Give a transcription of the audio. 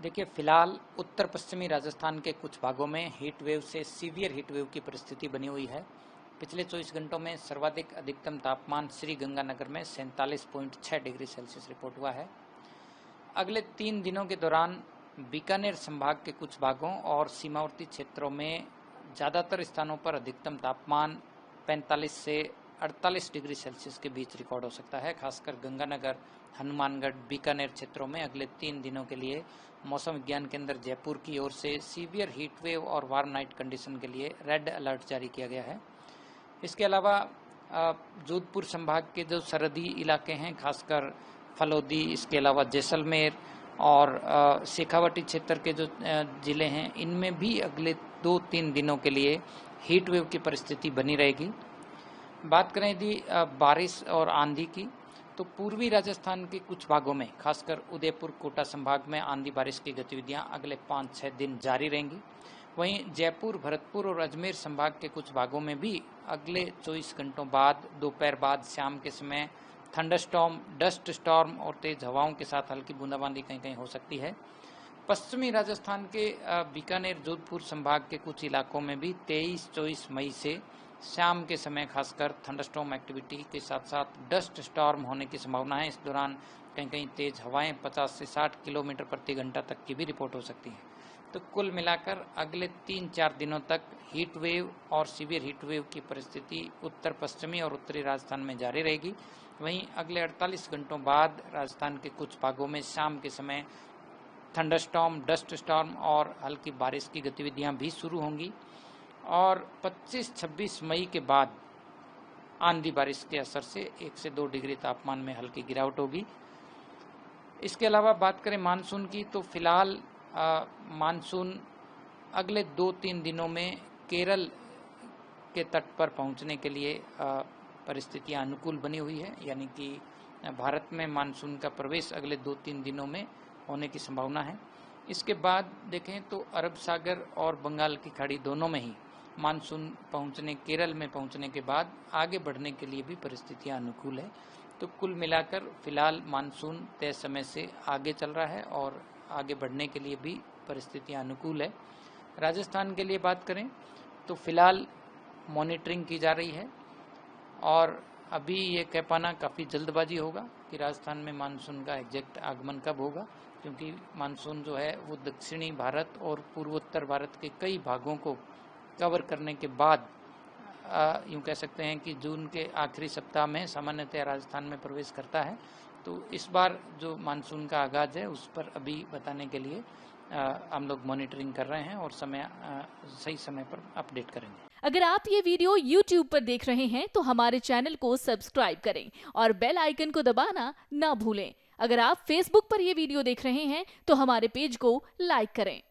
देखिए, फिलहाल उत्तर पश्चिमी राजस्थान के कुछ भागों में हीट वेव से सीवियर हीट वेव की परिस्थिति बनी हुई है। पिछले 24 घंटों में सर्वाधिक अधिकतम तापमान श्री गंगानगर में 47.6 डिग्री सेल्सियस रिपोर्ट हुआ है। अगले 3 दिनों के दौरान बीकानेर संभाग के कुछ भागों और सीमावर्ती क्षेत्रों में ज़्यादातर स्थानों पर अधिकतम तापमान 45 से 48 डिग्री सेल्सियस के बीच रिकॉर्ड हो सकता है। खासकर गंगानगर, हनुमानगढ़, बीकानेर क्षेत्रों में अगले 3 दिनों के लिए मौसम विज्ञान केंद्र जयपुर की ओर से सीवियर हीट वेव और वार्म नाइट कंडीशन के लिए रेड अलर्ट जारी किया गया है। इसके अलावा जोधपुर संभाग के जो सरहदी इलाके हैं, खासकर फलौदी, इसके अलावा जैसलमेर और शेखावाटी क्षेत्र के जो ज़िले हैं, इनमें भी अगले 2-3 दिनों के लिए हीट वेव की परिस्थिति बनी रहेगी। बात करें यदि बारिश और आंधी की, तो पूर्वी राजस्थान के कुछ भागों में, खासकर उदयपुर, कोटा संभाग में आंधी बारिश की गतिविधियां अगले 5-6 दिन जारी रहेंगी। वहीं जयपुर, भरतपुर और अजमेर संभाग के कुछ भागों में भी अगले 24 घंटों बाद, दोपहर बाद, शाम के समय थंडरस्टॉर्म, डस्ट स्टॉर्म और तेज हवाओं के साथ हल्की बूंदाबांदी कहीं कहीं हो सकती है। पश्चिमी राजस्थान के बीकानेर, जोधपुर संभाग के कुछ इलाकों में भी 23-24 मई से शाम के समय खासकर थंडरस्टॉर्म एक्टिविटी के साथ साथ डस्ट स्टॉर्म होने की संभावना है। इस दौरान कहीं कहीं तेज हवाएं 50 से 60 किलोमीटर प्रति घंटा तक की भी रिपोर्ट हो सकती है। तो कुल मिलाकर अगले 3-4 दिनों तक हीट वेव और सीवियर हीट वेव की परिस्थिति उत्तर पश्चिमी और उत्तरी राजस्थान में जारी रहेगी। वहीं अगले 48 घंटों बाद राजस्थान के कुछ भागों में शाम के समय थंडरस्टॉर्म, डस्ट स्टॉर्म और हल्की बारिश की गतिविधियां भी शुरू होंगी और 25-26 मई के बाद आंधी बारिश के असर से 1 से 2 डिग्री तापमान में हल्की गिरावट होगी। इसके अलावा बात करें मानसून की, तो फिलहाल मानसून अगले 2-3 दिनों में केरल के तट पर पहुंचने के लिए परिस्थितियां अनुकूल बनी हुई है, यानी कि भारत में मानसून का प्रवेश अगले 2-3 दिनों में होने की संभावना है। इसके बाद देखें तो अरब सागर और बंगाल की खाड़ी दोनों में ही मानसून केरल में पहुंचने के बाद आगे बढ़ने के लिए भी परिस्थितियां अनुकूल है। तो कुल मिलाकर फिलहाल मानसून तय समय से आगे चल रहा है और आगे बढ़ने के लिए भी परिस्थितियां अनुकूल है। राजस्थान के लिए बात करें तो फिलहाल मॉनिटरिंग की जा रही है और अभी ये कह पाना काफ़ी जल्दबाजी होगा कि राजस्थान में मानसून का एग्जैक्ट आगमन कब होगा, क्योंकि मानसून जो है वो दक्षिणी भारत और पूर्वोत्तर भारत के कई भागों को कवर करने के बाद यूँ कह सकते हैं कि जून के आखिरी सप्ताह में सामान्यतः राजस्थान में प्रवेश करता है। तो इस बार जो मानसून का आगाज़ है उस पर अभी बताने के लिए हम लोग मॉनिटरिंग कर रहे हैं और सही समय पर अपडेट करेंगे। अगर आप ये वीडियो YouTube पर देख रहे हैं तो हमारे चैनल को सब्सक्राइब करें और बेल आइकन को दबाना ना भूलें। अगर आप Facebook पर ये वीडियो देख रहे हैं तो हमारे पेज को लाइक करें।